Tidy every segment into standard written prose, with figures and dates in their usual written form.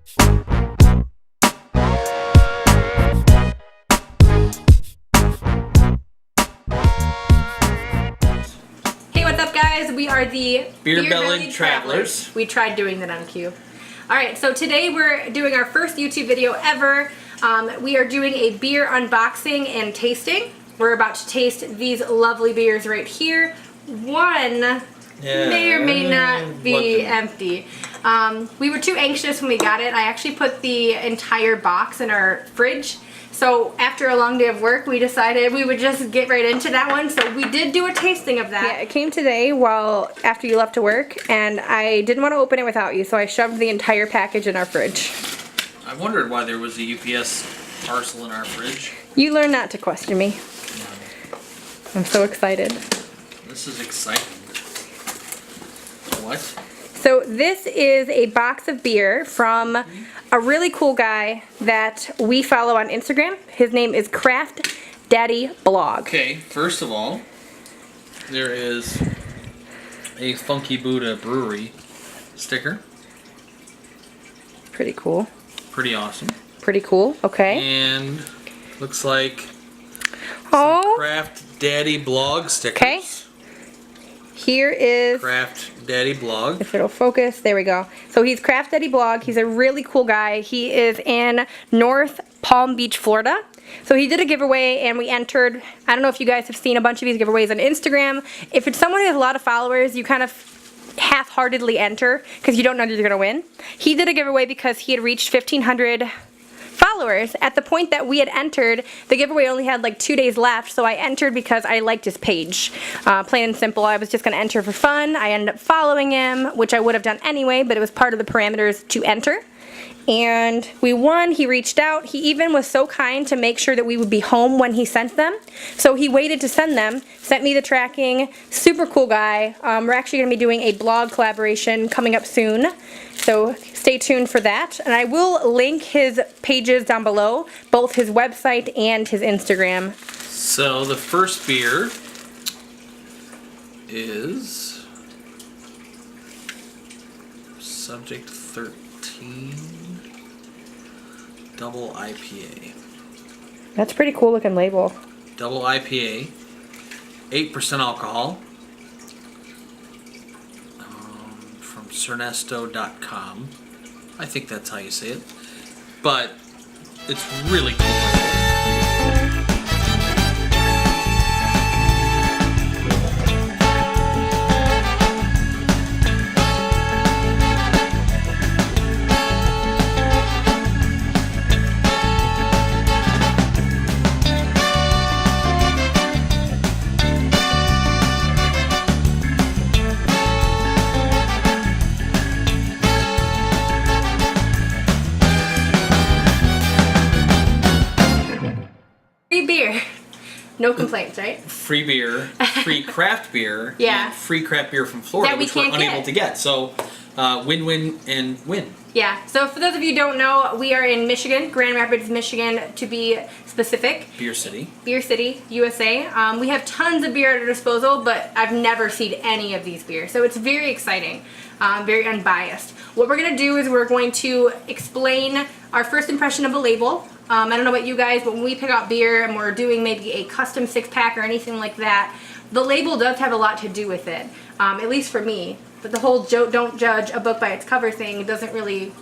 Hey, what's up guys? We are the Beerbelliedtravelers. We tried doing that on cue. Alright, so today we're doing our first YouTube video ever. We are doing a beer unboxing and tasting. We're about to taste these lovely beers right here. One may or may not be empty. We were too anxious when we got it. I actually put the entire box in our fridge. So after a long day of work, we decided we would just get right into that one. So we did do a tasting of that. Yeah, it came today after you left to work, and I didn't want to open it without you, so I shoved the entire package in our fridge. I wondered why there was a UPS parcel in our fridge. You learn not to question me. I'm so excited. This is exciting. What? So this is a box of beer from a really cool guy that we follow on Instagram. His name is Craft Daddy Blog. Okay, first of all, there is a Funky Buddha Brewery sticker. Pretty cool. Pretty awesome. Pretty cool, okay. And looks like some Craft Daddy Blog stickers. Okay. Here is Craft Daddy Blog. If it'll focus, there we go. So he's Craft Daddy Blog. He's a really cool guy. He is in North Palm Beach, Florida. So he did a giveaway and we entered. I don't know if you guys have seen a bunch of these giveaways on Instagram. If it's someone who has a lot of followers, you kind of half-heartedly enter because you don't know that you're gonna win. He did a giveaway because he had reached 1,500 followers. At the point that we had entered, the giveaway only had like 2 days left, so I entered because I liked his page. Plain and simple, I was just going to enter for fun. I ended up following him, which I would have done anyway, but it was part of the parameters to enter. And we won. He reached out. He even was so kind to make sure that we would be home when he sent them. So he waited to send them, sent me the tracking. Super cool guy. We're actually going to be doing a blog collaboration coming up soon. So stay tuned for that. And I will link his pages down below, both his website and his Instagram. So the first beer is Subject 13 Double IPA. That's a pretty cool looking label. Double IPA, 8% alcohol, from cernesto.com. I think that's how you say it. But it's really cool. Beer. No complaints, right? Free beer, free craft beer, yeah. And free craft beer from Florida, that we which we're unable to get. So, win-win and win. Yeah, so for those of you who don't know, we are in Michigan, Grand Rapids, Michigan, to be specific. Beer City. Beer City, USA. We have tons of beer at our disposal, but I've never seen any of these beers. So it's very exciting, very unbiased. What we're going to do is we're going to explain our first impression of a label. I don't know about you guys, but when we pick out beer and we're doing maybe a custom 6-pack or anything like that, the label does have a lot to do with it, at least for me. But the whole don't judge a book by its cover thing doesn't really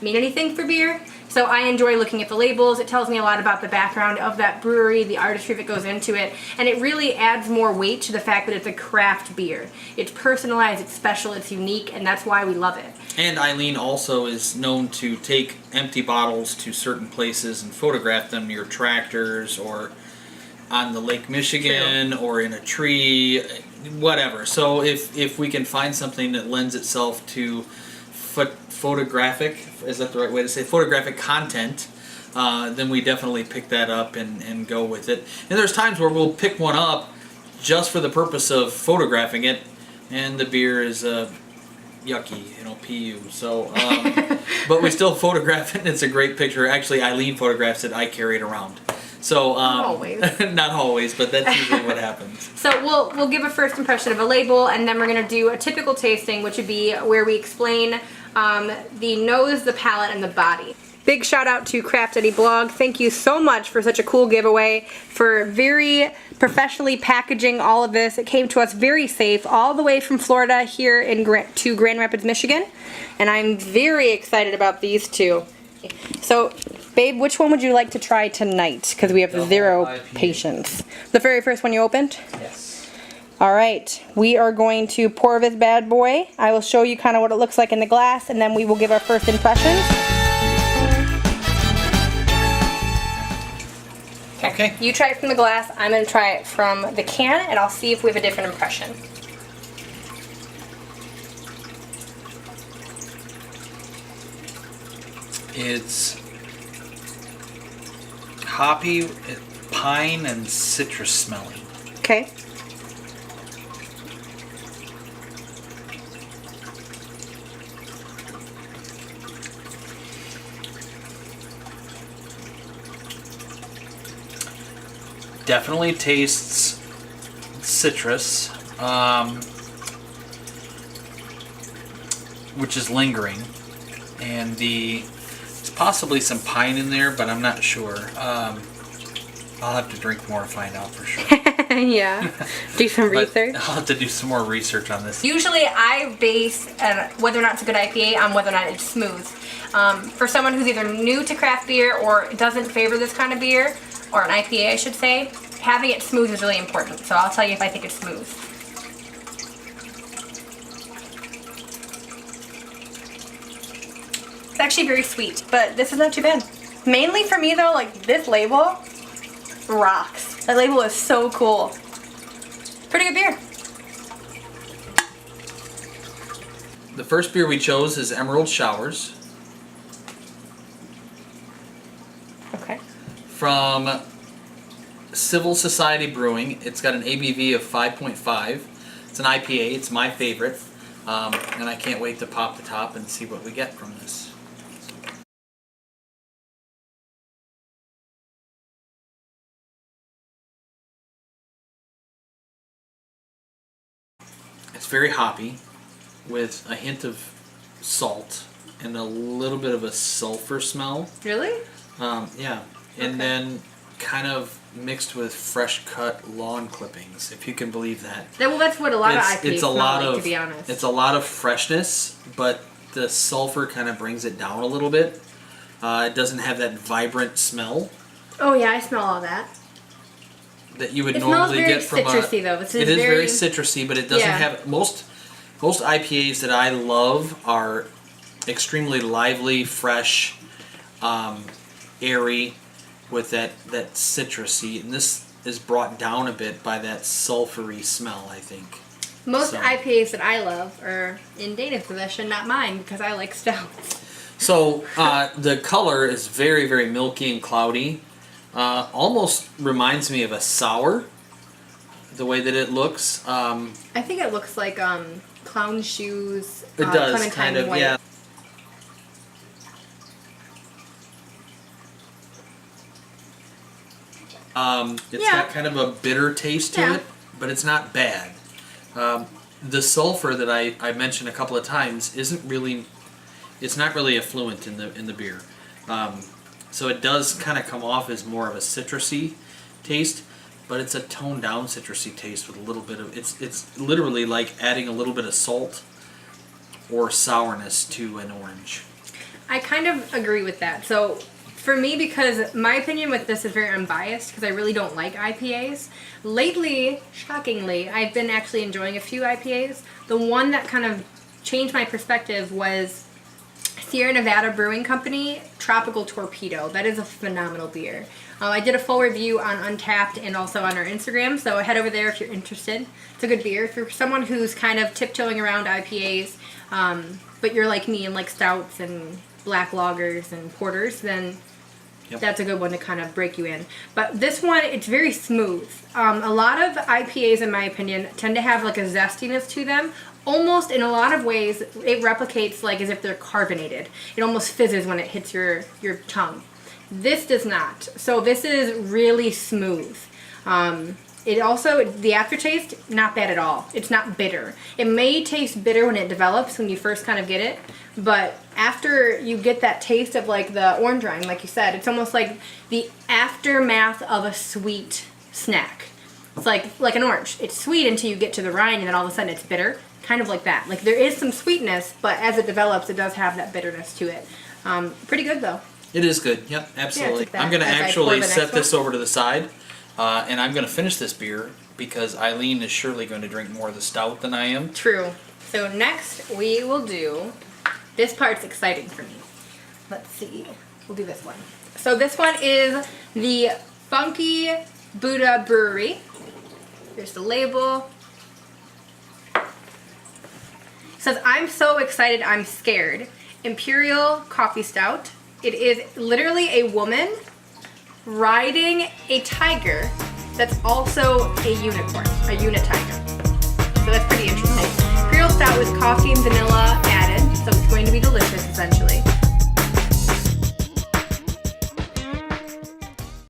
mean anything for beer. So I enjoy looking at the labels. It tells me a lot about the background of that brewery, the artistry that goes into it, and it really adds more weight to the fact that it's a craft beer. It's personalized, it's special, it's unique, and that's why we love it. And Eileen also is known to take empty bottles to certain places and photograph them near tractors or on the Lake Michigan or in a tree, whatever. So if we can find something that lends itself to photographic, is that the right way to say, photographic content, then we definitely pick that up and go with it. And there's times where we'll pick one up just for the purpose of photographing it, and the beer is yucky, PU. So, but we still photograph it, and it's a great picture. Actually, Eileen photographs it. I carry it around. So always. not always, but that's usually what happens. So we'll give a first impression of a label, and then we're gonna do a typical tasting, which would be where we explain the nose, the palate, and the body. Big shout out to Craft Eddie Blog. Thank you so much for such a cool giveaway, for very professionally packaging all of this. It came to us very safe, all the way from Florida here to Grand Rapids, Michigan. And I'm very excited about these two. So, babe, which one would you like to try tonight? Because we have zero patience. The very first one you opened? Yes. All right, we are going to pour this bad boy. I will show you kind of what it looks like in the glass, and then we will give our first impressions. Okay. You try it from the glass, I'm going to try it from the can, and I'll see if we have a different impression. It's hoppy, pine, and citrus smelling. Okay. Definitely tastes citrus, which is lingering, and there's possibly some pine in there, but I'm not sure. I'll have to drink more and find out for sure. Yeah. Do some But research. I'll have to do some more research on this. Usually I base whether or not it's a good IPA on whether or not it's smooth. For someone who's either new to craft beer or doesn't favor this kind of beer, or an IPA I should say, having it smooth is really important. So I'll tell you if I think it's smooth. It's actually very sweet, but this is not too bad. Mainly for me though, like this label rocks. That label is so cool. Pretty good beer. The first beer we chose is Emerald Showers Okay. from Civil Society Brewing. It's got an ABV of 5.5. It's an IPA. It's my favorite. And I can't wait to pop the top and see what we get from this. It's very hoppy with a hint of salt and a little bit of a sulfur smell. Really? Yeah. And then kind of mixed with fresh cut lawn clippings, if you can believe that. Well, that's what a lot of IPAs It's a smell lot like, of, to be honest. it's a lot of freshness, but the sulfur kind of brings it down a little bit. It doesn't have that vibrant smell Oh yeah, I smell all that. that you would It smells normally very get from citrusy, though. It is very citrusy, but it doesn't Yeah. have most IPAs that I love are extremely lively, fresh, airy, with that citrusy, and this is brought down a bit by that sulfury smell, I think. Most So- IPAs that I love are in Dana's possession, not mine, because I like stouts. So the color is very, very milky and cloudy. Almost reminds me of a sour, the way that it looks. I think it looks like clown shoes. It does, Clementine kind of, white. yeah. It's Yeah. got kind of a bitter taste to Yeah. it, but it's not bad. The sulfur that I mentioned a couple of times isn't really, it's not really affluent in the beer. So it does kind of come off as more of a citrusy taste, but it's a toned down citrusy taste with a little bit of, it's literally like adding a little bit of salt or sourness to an orange. I kind of agree with that. So for me, because my opinion with this is very unbiased, because I really don't like IPAs. Lately, shockingly, I've been actually enjoying a few IPAs. The one that kind of changed my perspective was Sierra Nevada Brewing Company Tropical Torpedo. That is a phenomenal beer. I did a full review on Untapped and also on our Instagram, so head over there if you're interested. It's a good beer. For someone who's kind of tiptoeing around IPAs, but you're like me and like stouts and black lagers and porters, then that's a good one to kind of break you in. But this one, it's very smooth. A lot of IPAs, in my opinion, tend to have like a zestiness to them. Almost in a lot of ways, it replicates like as if they're carbonated. It almost fizzes when it hits your tongue. This does not. So this is really smooth. It also, the aftertaste, not bad at all. It's not bitter. It may taste bitter when it develops, when you first kind of get it, but after you get that taste of like the orange rind, like you said, it's almost like the aftermath of a sweet snack. It's like an orange. It's sweet until you get to the rind, and then all of a sudden it's bitter. Kind of like that. Like there is some sweetness, but as it develops, it does have that bitterness to it. Pretty good though. It is good. Yep, absolutely. Yeah, I'm going to as I pour actually the next set this one. over to the side, and I'm going to finish this beer because Eileen is surely going to drink more of the stout than I am. True. So next we will do, this part's exciting for me. Let's see. We'll do this one. So this one is the Funky Buddha Brewery. Here's the label. It says, I'm so excited, I'm scared. Imperial Coffee Stout. It is literally a woman riding a tiger that's also a unicorn, a unitiger. So that's pretty interesting. Imperial Stout with coffee and vanilla